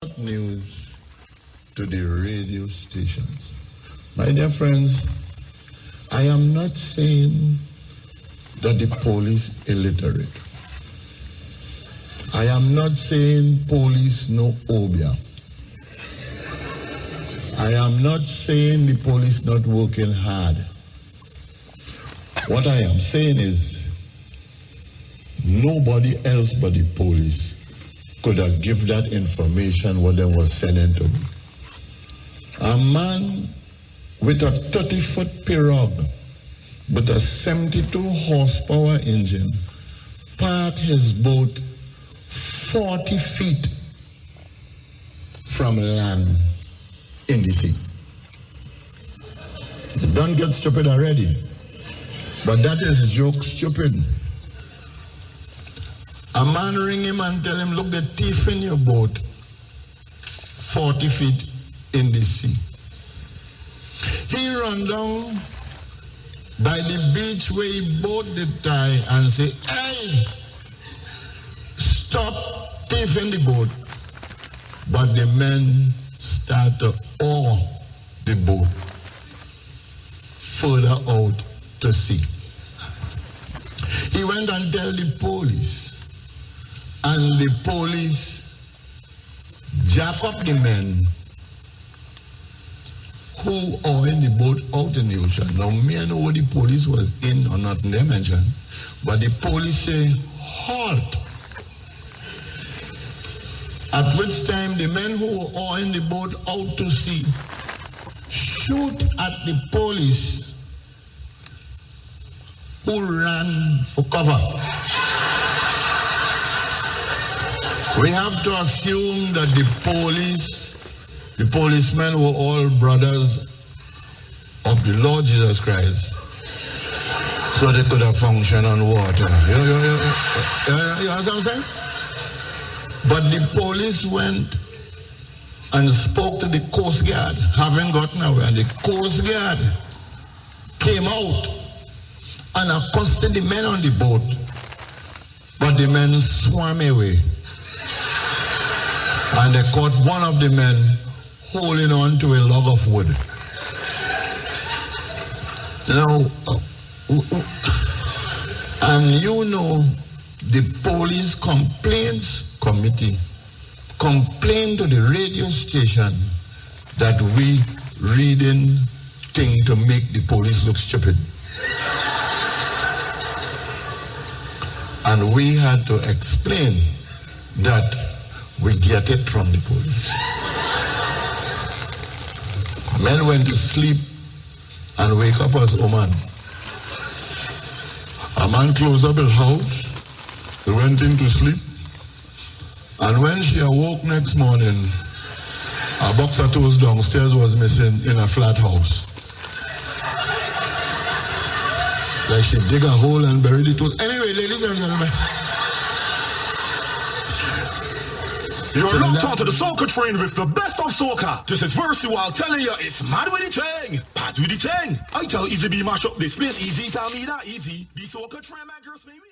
News to the radio stations. My dear friends, I am not saying that the police illiterate. I am not saying police no obia. I am not saying the police not working hard. What I am saying is nobody else but the police could have given that information what they were sending to me. A man with a 30-foot pirogue with a 72 horsepower engine parked his boat 40 feet from land in the sea. Don't get stupid already, but that is joke stupid. A man ring him and tell him, look, the thief in your boat, 40 feet in the sea. He run down by the beach where he boat the tie and say, hey, stop thieving the boat. But the men start to oar the boat further out to sea. He went and tell the police. And the police jack up the men who are in the boat out in the ocean. Now, me know what the police was in or not in their mention, but the police say, halt. At which time the men who are in the boat out to sea shoot at the police who ran for cover. We have to assume that the policemen were all brothers of the Lord Jesus Christ, so they could have functioned on water. You understand what I'm saying? But the police went and spoke to the Coast Guard, having gotten away, and the Coast Guard came out and accosted the men on the boat, but the men swam away. And they caught one of the men holding on to a log of wood. Now, and you know, the police complaints committee complained to the radio station that we reading things to make the police look stupid. And we had to explain that we get it from the police. Men went to sleep and wake up as woman. A man closed up his house, he went in to sleep, and when she awoke next morning, a box of toes downstairs was missing in a flat house. Like she dig a hole and bury the toes. Anyway, ladies and gentlemen, you're locked onto the soca train with the best of soca. This is Versatile telling you it's mad with the thing. Bad with the thing. I tell Easy B mash up this place. Easy tell me that easy. The soca train makers maybe.